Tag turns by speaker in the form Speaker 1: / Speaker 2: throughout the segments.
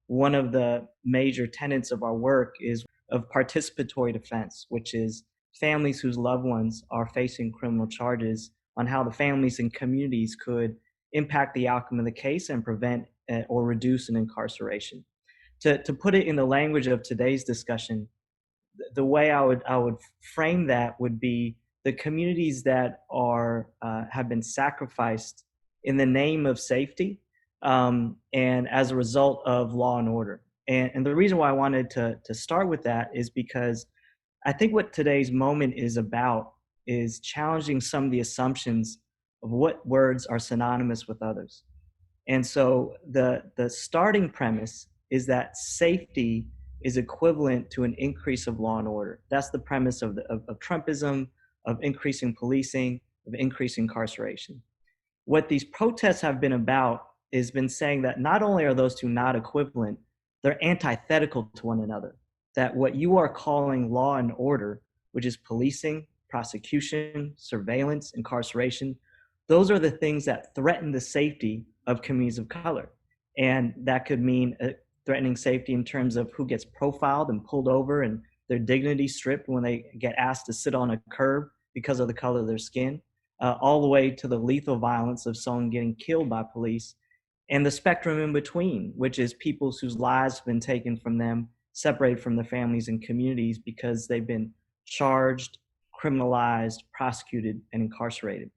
Speaker 1: one of the major tenets of our work is of participatory defense, which is families whose loved ones are facing criminal charges, on how the families and communities could impact the outcome of the case and prevent or reduce an incarceration. To put it in the language of today's discussion, the way I would frame that would be the communities that are have been sacrificed in the name of safety, and as a result of law and order. And the reason why I wanted to start with that is because I think what today's moment is about is challenging some of the assumptions of what words are synonymous with others. And so the starting premise is that safety is equivalent to an increase of law and order. That's the premise of Trumpism, of increasing policing, of increasing incarceration. What these protests have been about is been saying that not only are those two not equivalent, they're antithetical to one another. That what you are calling law and order, which is policing, prosecution, surveillance, incarceration, those are the things that threaten the safety of communities of color. And that could mean threatening safety in terms of who gets profiled and pulled over and their dignity stripped when they get asked to sit on a curb because of the color of their skin, all the way to the lethal violence of someone getting killed by police, and the spectrum in between, which is people whose lives have been taken from them, separated from their families and communities because they've been charged, criminalized, prosecuted, and incarcerated.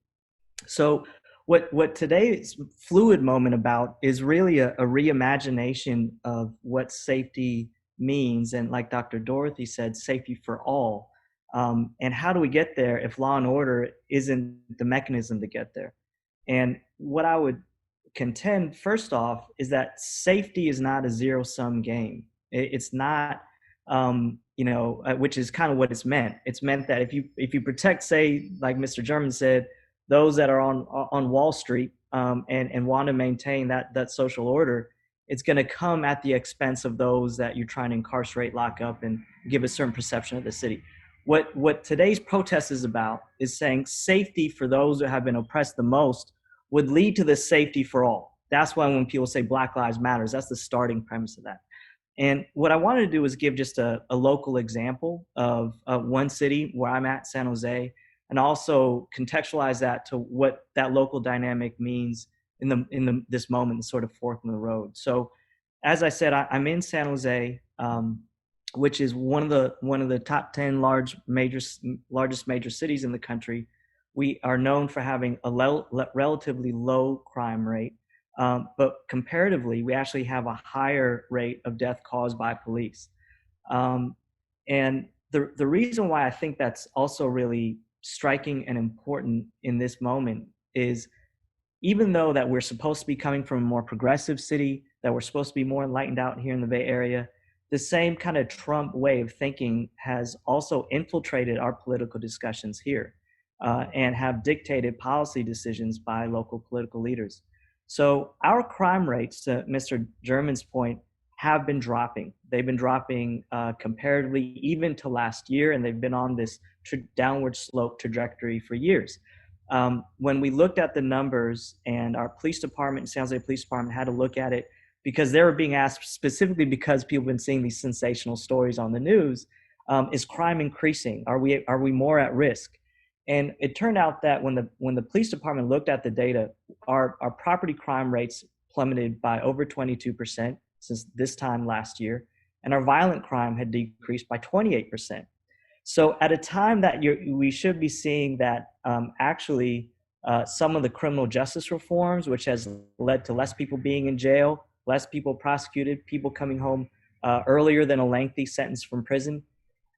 Speaker 1: So what today's fluid moment about is really a reimagination of what safety means. And like Dr. Dorothy said, safety for all. And how do we get there if law and order isn't the mechanism to get there? And what I would contend first off is that safety is not a zero-sum game. It's not, which is kind of what it's meant. It's meant that if you protect, say, like Mr. German said, those that are on Wall Street, and want to maintain that social order, it's going to come at the expense of those that you're trying to incarcerate, lock up, and give a certain perception of the city. What today's protest is about is saying safety for those who have been oppressed the most would lead to the safety for all. That's why when people say Black Lives Matters, that's the starting premise of that. And what I wanted to do is give just a local example of one city where I'm at, San Jose, and also contextualize that to what that local dynamic means in this moment, sort of fork in the road. So, as I said, I'm in San Jose, which is one of the top 10 largest major cities in the country. We are known for having a relatively low crime rate, but comparatively, we actually have a higher rate of death caused by police. And the reason why I think that's also really striking and important in this moment is, even though that we're supposed to be coming from a more progressive city, that we're supposed to be more enlightened out here in the Bay Area, the same kind of Trump way of thinking has also infiltrated our political discussions here, and have dictated policy decisions by local political leaders. So our crime rates, to Mr. German's point, have been dropping. They've been dropping comparatively even to last year, and they've been on this downward slope trajectory for years. When we looked at the numbers, and our police department, San Jose Police Department, had to look at it because they were being asked specifically because people have been seeing these sensational stories on the news, is crime increasing? Are we more at risk? And it turned out that when the police department looked at the data, our property crime rates plummeted by over 22% since this time last year, and our violent crime had decreased by 28%. So at a time that we should be seeing that some of the criminal justice reforms, which has led to less people being in jail, less people prosecuted, people coming home earlier than a lengthy sentence from prison,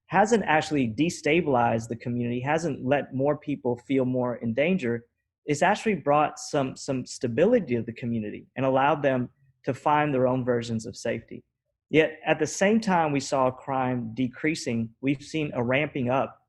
Speaker 1: hasn't actually destabilized the community, hasn't let more people feel more in danger. It's actually brought some stability to the community and allowed them to find their own versions of safety. Yet at the same time we saw crime decreasing, we've seen a ramping up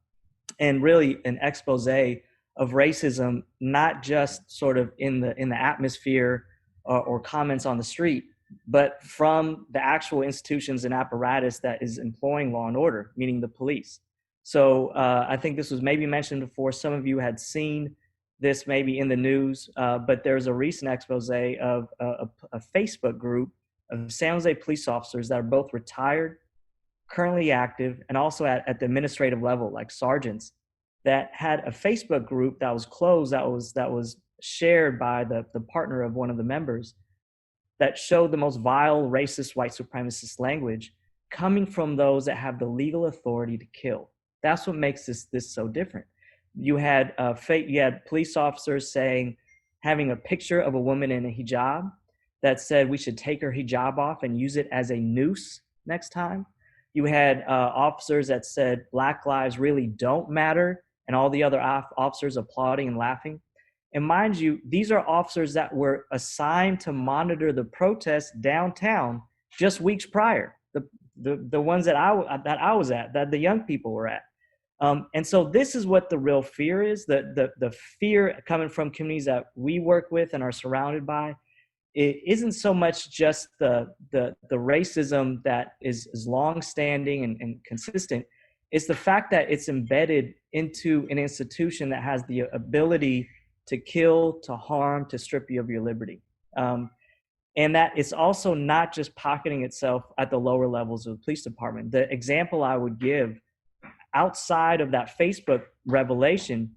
Speaker 1: and really an expose of racism, not just sort of in the atmosphere or comments on the street, but from the actual institutions and apparatus that is employing law and order, meaning the police. So I think this was maybe mentioned before. Some of you had seen this maybe in the news, but there's a recent expose of a Facebook group of San Jose police officers that are both retired, currently active, and also at the administrative level, like sergeants, that had a Facebook group that was closed, that was shared by the partner of one of the members, that showed the most vile, racist, white supremacist language coming from those that have the legal authority to kill. That's what makes this so different. You had police officers saying, having a picture of a woman in a hijab that said we should take her hijab off and use it as a noose next time. You had officers that said Black lives really don't matter, and all the other officers applauding and laughing. And mind you, these are officers that were assigned to monitor the protests downtown just weeks prior. The ones that I was at, that the young people were at. And so this is what the real fear is. The fear coming from communities that we work with and are surrounded by. It isn't so much just the racism that is longstanding and consistent. It's the fact that it's embedded into an institution that has the ability to kill, to harm, to strip you of your liberty. And that it's also not just pocketing itself at the lower levels of the police department. The example I would give outside of that Facebook revelation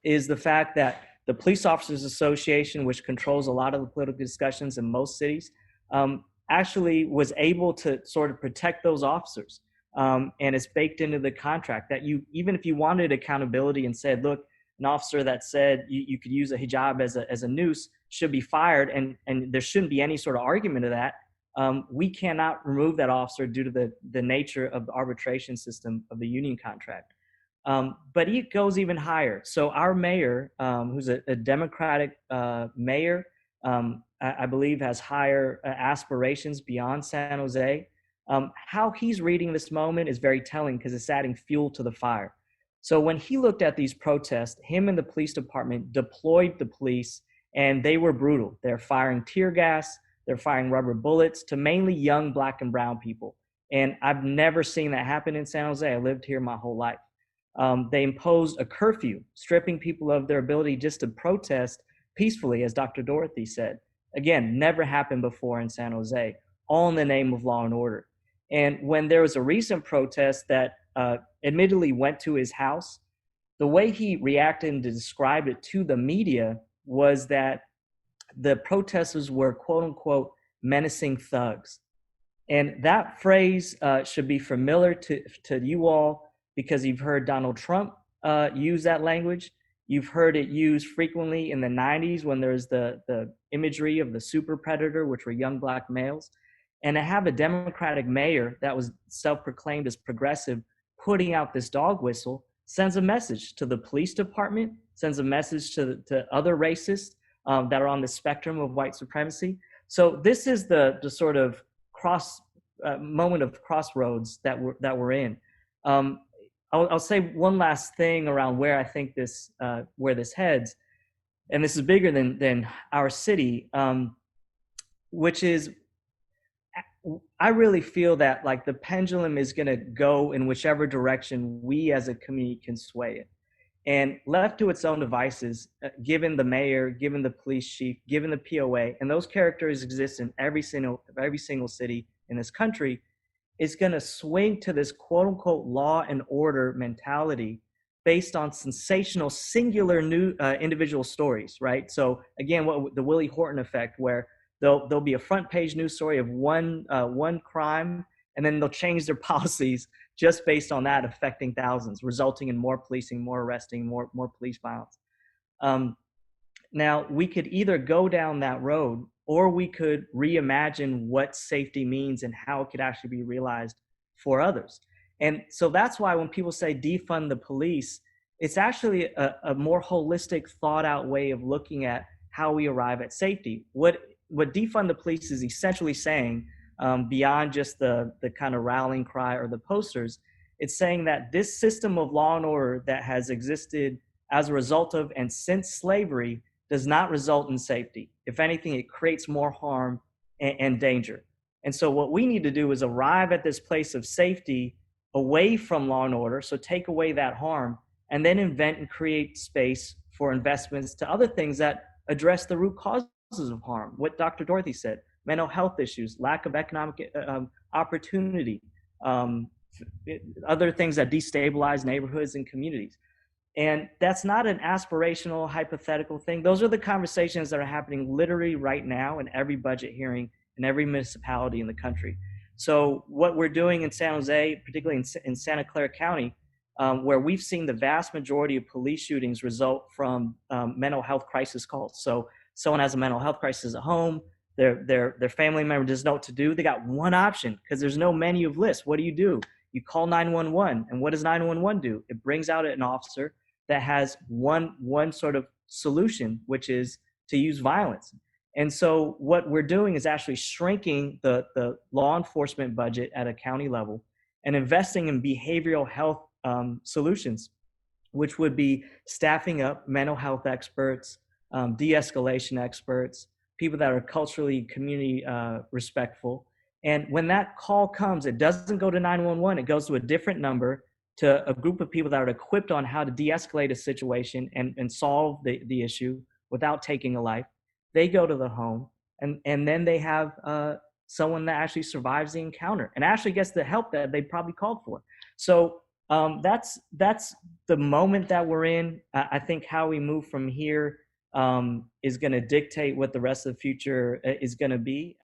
Speaker 1: is the fact that the Police Officers Association, which controls a lot of the political discussions in most cities, actually was able to sort of protect those officers. And it's baked into the contract that even if you wanted accountability and said, look, an officer that said you could use a hijab as a noose should be fired, and there shouldn't be any sort of argument of that. We cannot remove that officer due to the nature of the arbitration system of the union contract. But it goes even higher. So our mayor, who's a Democratic mayor, I believe has higher aspirations beyond San Jose. How he's reading this moment is very telling because it's adding fuel to the fire. So when he looked at these protests, him and the police department deployed the police, and they were brutal. They're firing tear gas, they're firing rubber bullets to mainly young Black and brown people. And I've never seen that happen in San Jose. I lived here my whole life. They imposed a curfew, stripping people of their ability just to protest peacefully, as Dr. Dorothy said. Again, never happened before in San Jose, all in the name of law and order. And when there was a recent protest that admittedly went to his house, the way he reacted and described it to the media was that the protesters were, quote unquote, menacing thugs. And that phrase should be familiar to you all because you've heard Donald Trump use that language. You've heard it used frequently in the 90s when there's the imagery of the super predator, which were young Black males. And to have a Democratic mayor that was self-proclaimed as progressive putting out this dog whistle sends a message to the police department, sends a message to other racists that are on the spectrum of white supremacy. So this is the sort of moment of crossroads that we're in. I'll say one last thing around where I think where this heads, and this is bigger than our city, which is I really feel that like the pendulum is going to go in whichever direction we as a community can sway it. And left to its own devices, given the mayor, given the police chief, given the POA, and those characters exist in every single city in this country, is going to swing to this quote unquote law and order mentality based on sensational, singular new individual stories, right? So again, what the Willie Horton effect, where there'll be a front page news story of one crime, and then they'll change their policies just based on that, affecting thousands, resulting in more policing, more arresting, more police violence. Now, we could either go down that road, or we could reimagine what safety means and how it could actually be realized for others. And so that's why when people say defund the police, it's actually a more holistic, thought out way of looking at how we arrive at safety. What defund the police is essentially saying, beyond just the kind of rallying cry or the posters, it's saying that this system of law and order that has existed as a result of and since slavery does not result in safety. If anything, it creates more harm and danger. And so what we need to do is arrive at this place of safety away from law and order, so take away that harm, and then invent and create space for investments to other things that address the root causes of harm. What Dr. Dorothy said, mental health issues, lack of economic opportunity, um, other things that destabilize neighborhoods and communities. And that's not an aspirational, hypothetical thing. Those are the conversations that are happening literally right now in every budget hearing in every municipality in the country. So what we're doing in San Jose, particularly in Santa Clara County, where we've seen the vast majority of police shootings result from mental health crisis calls. So someone has a mental health crisis at home, their family member doesn't know what to do. They got one option because there's no menu of lists. What do? You call 911, and what does 911 do? It brings out an officer that has one sort of solution, which is to use violence. And so what we're doing is actually shrinking the law enforcement budget at a county level and investing in behavioral health solutions, which would be staffing up mental health experts, de-escalation experts, people that are culturally community respectful. And when that call comes, it doesn't go to 911, it goes to a different number, to a group of people that are equipped on how to de-escalate a situation and solve the issue without taking a life. They go to the home, and then they have someone that actually survives the encounter and actually gets the help that they probably called for. So that's the moment that we're in. I think how we move from here is going to dictate what the rest of the future is going to be.